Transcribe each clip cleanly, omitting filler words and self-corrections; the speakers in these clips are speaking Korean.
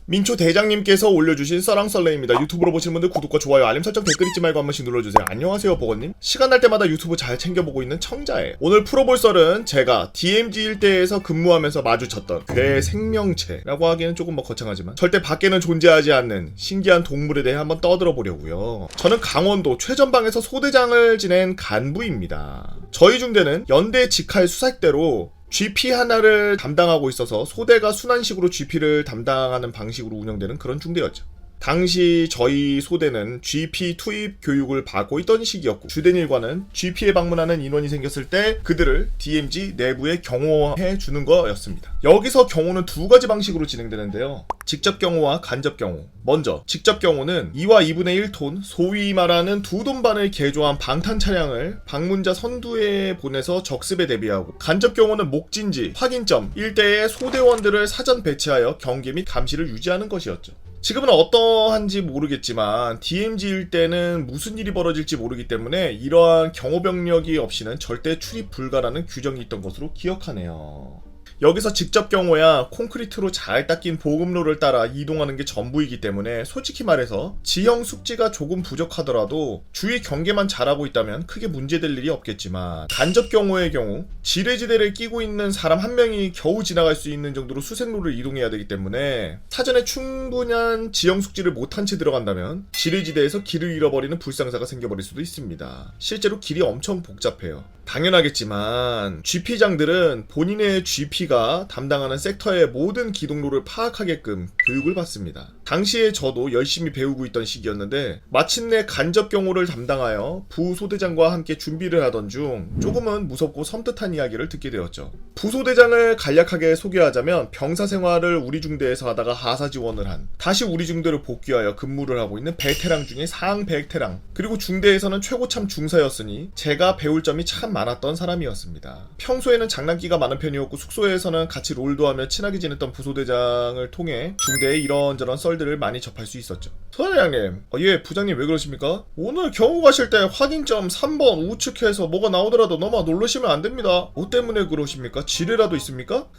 민초 대장님께서 올려주신 썰랑썰레입니다. 유튜브로 보시는 분들 구독과 좋아요, 알림 설정, 댓글 잊지 말고 한 번씩 눌러주세요. 안녕하세요, 보건님. 시간 날 때마다 유튜브 잘 챙겨보고 있는 청자예요. 오늘 풀어볼 썰은 제가 DMZ 일대에서 근무하면서 마주쳤던 괴 생명체라고 하기에는 조금 거창하지만 절대 밖에는 존재하지 않는 신기한 동물에 대해 한번 떠들어 보려고요. 저는 강원도 최전방에서 소대장을 지낸 간부입니다. 저희 중대는 연대 직할 수색대로 GP 하나를 담당하고 있어서 소대가 순환식으로 GP를 담당하는 방식으로 운영되는 그런 중대였죠. 당시 저희 소대는 GP 투입 교육을 받고 있던 시기였고, 주된 일과는 GP에 방문하는 인원이 생겼을 때 그들을 DMZ 내부에 경호해 주는 거였습니다. 여기서 경호는 두 가지 방식으로 진행되는데요. 직접 경호와 간접 경호. 먼저 직접 경호는 2와 2분의 1톤, 소위 말하는 2톤반을 개조한 방탄 차량을 방문자 선두에 보내서 적습에 대비하고, 간접 경호는 목진지, 확인점, 일대의 소대원들을 사전 배치하여 경계 및 감시를 유지하는 것이었죠. 지금은 어떠한지 모르겠지만 DMZ 일대는 무슨 일이 벌어질지 모르기 때문에 이러한 경호병력이 없이는 절대 출입 불가라는 규정이 있던 것으로 기억하네요. 여기서 직접 경호야 콘크리트로 잘 닦인 보급로를 따라 이동하는 게 전부이기 때문에 솔직히 말해서 지형 숙지가 조금 부족하더라도 주위 경계만 잘하고 있다면 크게 문제될 일이 없겠지만, 간접 경호의 경우 지뢰지대를 끼고 있는 사람 한 명이 겨우 지나갈 수 있는 정도로 수색로를 이동해야 되기 때문에 사전에 충분한 지형 숙지를 못한 채 들어간다면 지뢰지대에서 길을 잃어버리는 불상사가 생겨버릴 수도 있습니다. 실제로 길이 엄청 복잡해요. 당연하겠지만 GP장들은 본인의 GP가 담당하는 섹터의 모든 기동로를 파악하게끔 교육을 받습니다. 당시에 저도 열심히 배우고 있던 시기였는데, 마침내 간접 경호를 담당하여 부소대장과 함께 준비를 하던 중 조금은 무섭고 섬뜩한 이야기를 듣게 되었죠. 부소대장을 간략하게 소개하자면, 병사 생활을 우리 중대에서 하다가 하사 지원을 한, 다시 우리 중대로 복귀하여 근무를 하고 있는 베테랑 중에 상 베테랑, 그리고 중대에서는 최고참 중사였으니 제가 배울 점이 참 많았던 사람이었습니다. 평소에는 장난기가 많은 편이었고, 숙소에서는 같이 롤도 하며 친하게 지냈던 부소대장을 통해 중대의 이런저런 썰들을 많이 접할 수 있었죠. 소대장님, 예, 부장님 왜 그러십니까? 오늘 경호 가실 때 확인점 3번 우측해서 뭐가 나오더라도 너무 놀라시면 안 됩니다. 뭐 때문에 그러십니까? 지뢰라도 있습니까?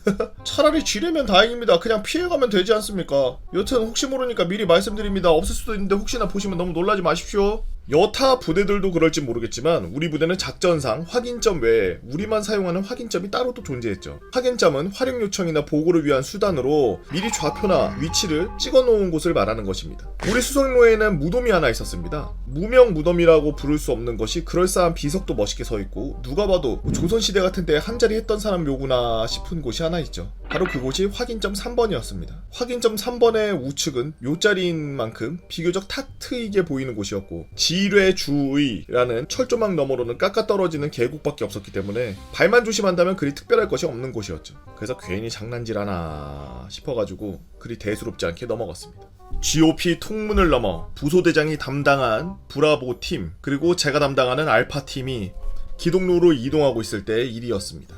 차라리 지뢰면 다행입니다. 그냥 피해가면 되지 않습니까? 여튼 혹시 모르니까 미리 말씀드립니다. 없을 수도 있는데 혹시나 보시면 너무 놀라지 마십시오. 여타 부대들도 그럴지 모르겠지만 우리 부대는 작전상 확인점 외에 우리만 사용하는 확인점이 따로 또 존재했죠. 확인점은 활용 요청이나 보고를 위한 수단으로 미리 좌표나 위치를 찍어놓은 곳을 말하는 것입니다. 우리 수송로에는 무덤이 하나 있었습니다. 무명 무덤이라고 부를 수 없는 것이 그럴싸한 비석도 멋있게 서있고, 누가 봐도 조선시대 같은 때 한자리 했던 사람 묘구나 싶은 곳이 하나 있죠. 바로 그곳이 확인점 3번이었습니다. 확인점 3번의 우측은 요자리인 만큼 비교적 탁 트이게 보이는 곳이었고, 지뢰주의라는 철조망 너머로는 깎아 떨어지는 계곡밖에 없었기 때문에 발만 조심한다면 그리 특별할 것이 없는 곳이었죠. 그래서 괜히 장난질하나 싶어가지고 그리 대수롭지 않게 넘어갔습니다. GOP 통문을 넘어 부소대장이 담당한 브라보 팀, 그리고 제가 담당하는 알파 팀이 기동로로 이동하고 있을 때의 일이었습니다.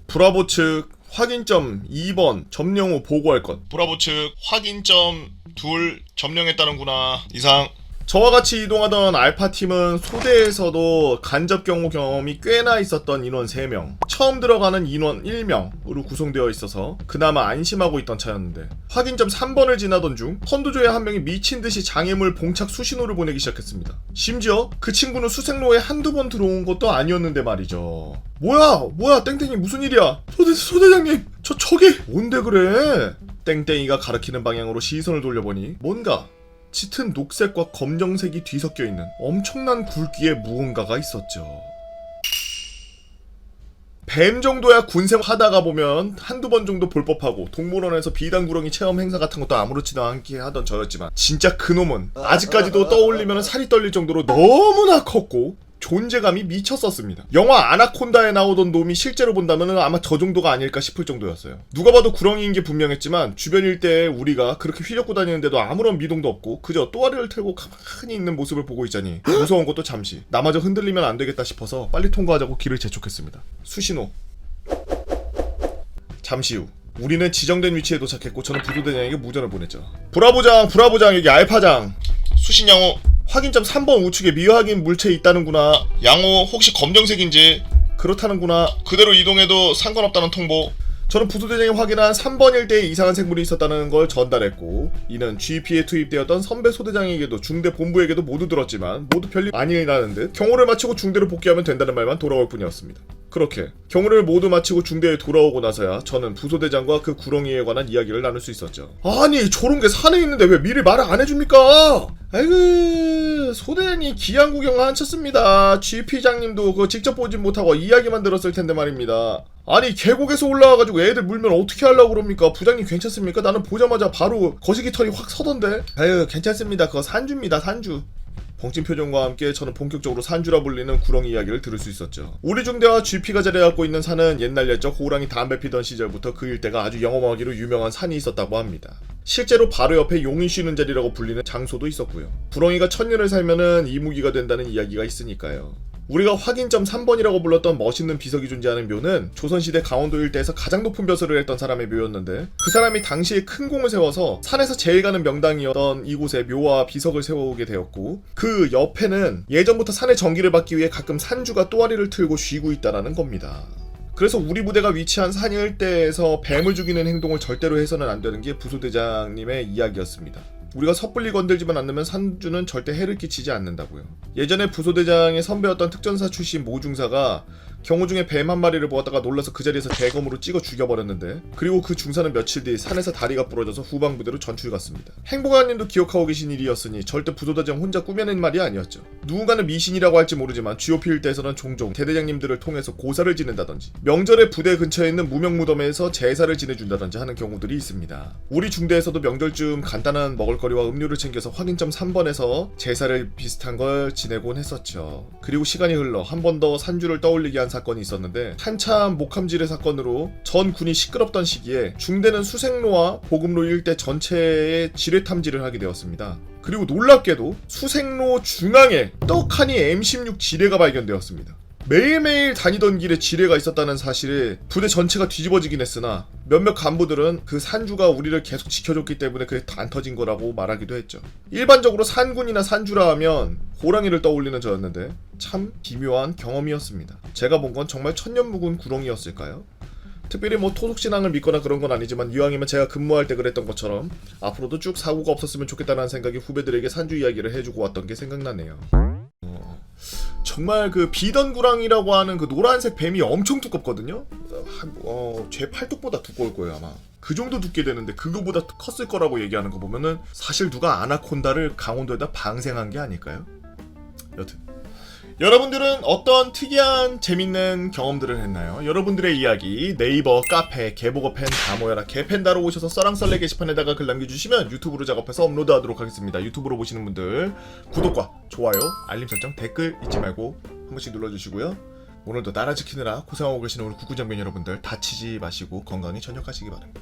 브라보 측 확인점 2번 점령 후 보고할 것. 브라보 측 확인점 2 점령했다는구나. 이상. 저와 같이 이동하던 알파팀은 소대에서도 간접 경호 경험이 꽤나 있었던 인원 3명, 처음 들어가는 인원 1명으로 구성되어 있어서 그나마 안심하고 있던 차였는데, 확인점 3번을 지나던 중 선두조의 한 명이 미친듯이 장애물 봉착 수신호를 보내기 시작했습니다. 심지어 그 친구는 수색로에 한두 번 들어온 것도 아니었는데 말이죠. 뭐야 땡땡이 무슨 일이야? 소대장님 저기 뭔데 그래? 땡땡이가 가리키는 방향으로 시선을 돌려보니 뭔가 짙은 녹색과 검정색이 뒤섞여 있는 엄청난 굵기의 무언가가 있었죠. 뱀 정도야 군생 하다가 보면 한두 번 정도 볼 법하고, 동물원에서 비단구렁이 체험 행사 같은 것도 아무렇지도 않게 하던 저였지만, 진짜 그놈은 아직까지도 떠올리면 살이 떨릴 정도로 너무나 컸고 존재감이 미쳤었습니다. 영화 아나콘다에 나오던 놈이 실제로 본다면 아마 저 정도가 아닐까 싶을 정도였어요. 누가 봐도 구렁이인 게 분명했지만 주변 일대에 우리가 그렇게 휘젓고 다니는데도 아무런 미동도 없고 그저 또아리를 틀고 가만히 있는 모습을 보고 있자니 무서운 것도 잠시, 나마저 흔들리면 안 되겠다 싶어서 빨리 통과하자고 길을 재촉했습니다. 수신호. 잠시 후 우리는 지정된 위치에 도착했고, 저는 부소대장에게 무전을 보냈죠. 브라보장 여기 알파장. 수신 양호. 확인점 3번 우측에 미확인 물체 있다는구나. 양호 혹시 검정색인지. 그렇다는구나. 그대로 이동해도 상관없다는 통보. 저는 부소대장이 확인한 3번 일대에 이상한 생물이 있었다는 걸 전달했고, 이는 GP에 투입되었던 선배 소대장에게도 중대 본부에게도 모두 들었지만 모두 별일 아니라는 듯 경호를 마치고 중대로 복귀하면 된다는 말만 돌아올 뿐이었습니다. 그렇게 경호를 모두 마치고 중대에 돌아오고 나서야 저는 부소대장과 그 구렁이에 관한 이야기를 나눌 수 있었죠. 아니 저런 게 산에 있는데 왜 미리 말을 안 해줍니까? 아이고 소대장이 기양 구경 안 쳤습니다. GP장님도 그거 직접 보진 못하고 이야기만 들었을 텐데 말입니다. 아니 계곡에서 올라와가지고 애들 물면 어떻게 하려고 그럽니까? 부장님 괜찮습니까? 나는 보자마자 바로 거시기 털이 확 서던데. 아유 괜찮습니다. 그거 산주입니다. 산주. 벙찐 표정과 함께 저는 본격적으로 산주라 불리는 구렁이 이야기를 들을 수 있었죠. 우리 중대와 GP가 자리하고 있는 산은 옛날 옛적 호랑이 담배 피던 시절부터 그 일대가 아주 영험하기로 유명한 산이 있었다고 합니다. 실제로 바로 옆에 용이 쉬는 자리라고 불리는 장소도 있었고요. 구렁이가 1000년을 살면은 이무기가 된다는 이야기가 있으니까요. 우리가 확인점 3번이라고 불렀던 멋있는 비석이 존재하는 묘는 조선시대 강원도 일대에서 가장 높은 벼슬을 했던 사람의 묘였는데, 그 사람이 당시에 큰 공을 세워서 산에서 제일 가는 명당이었던 이곳에 묘와 비석을 세우게 되었고, 그 옆에는 예전부터 산의 전기를 받기 위해 가끔 산주가 또아리를 틀고 쉬고 있다라는 겁니다. 그래서 우리 부대가 위치한 산 일대에서 뱀을 죽이는 행동을 절대로 해서는 안 되는 게 부소대장님의 이야기였습니다. 우리가 섣불리 건들지만 않으면 산주는 절대 해를 끼치지 않는다고요. 예전에 부소대장의 선배였던 특전사 출신 모중사가 경호 중에 뱀 한 마리를 보았다가 놀라서 그 자리에서 대검으로 찍어 죽여버렸는데, 그리고 그 중사는 며칠 뒤 산에서 다리가 부러져서 후방부대로 전출 갔습니다. 행복아님도 기억하고 계신 일이었으니 절대 부소대장 혼자 꾸며낸 말이 아니었죠. 누군가는 미신이라고 할지 모르지만 GOP 일대에서는 종종 대대장님들을 통해서 고사를 지낸다든지 명절에 부대 근처에 있는 무명무덤에서 제사를 지내준다든지 하는 경우들이 있습니다. 우리 중대에서도 명절쯤 간단한 먹을거리와 음료를 챙겨서 확인점 3번에서 제사를 비슷한 걸 지내곤 했었죠. 그리고 시간이 흘러 한 번 더 산주를 떠올리게 한 사건이 있었는데, 한참 목함질의 사건으로 전 군이 시끄럽던 시기에 중대는 수색로와 보급로 일대 전체에 지뢰 탐지를 하게 되었습니다. 그리고 놀랍게도 수색로 중앙에 떡하니 M16 지뢰가 발견되었습니다. 매일매일 다니던 길에 지뢰가 있었다는 사실에 부대 전체가 뒤집어지긴 했으나 몇몇 간부들은 그 산주가 우리를 계속 지켜줬기 때문에 그게 안 터진 거라고 말하기도 했죠. 일반적으로 산군이나 산주라 하면 호랑이를 떠올리는 저였는데 참 기묘한 경험이었습니다. 제가 본 건 정말 천년묵은 구렁이였을까요? 특별히 뭐 토속신앙을 믿거나 그런 건 아니지만 이왕이면 제가 근무할 때 그랬던 것처럼 앞으로도 쭉 사고가 없었으면 좋겠다는 생각이 후배들에게 산주 이야기를 해주고 왔던 게 생각나네요. 정말 그 비던구랑이라고 하는 그 노란색 뱀이 엄청 두껍거든요. 제 팔뚝보다 두꺼울 거예요 아마. 그 정도 두께 되는데 그거보다 컸을 거라고 얘기하는 거 보면은 사실 누가 아나콘다를 강원도에다 방생한 게 아닐까요? 여튼 여러분들은 어떤 특이한 재밌는 경험들을 했나요? 여러분들의 이야기 네이버, 카페, 개보거팬 다 모여라 개팬다로 오셔서 썰랑썰레 게시판에다가 글 남겨주시면 유튜브로 작업해서 업로드하도록 하겠습니다. 유튜브로 보시는 분들 구독과 좋아요, 알림 설정, 댓글 잊지 말고 한 번씩 눌러주시고요. 오늘도 나라 지키느라 고생하고 계시는 우리 국군장병 여러분들 다치지 마시고 건강히 전역하시기 바랍니다.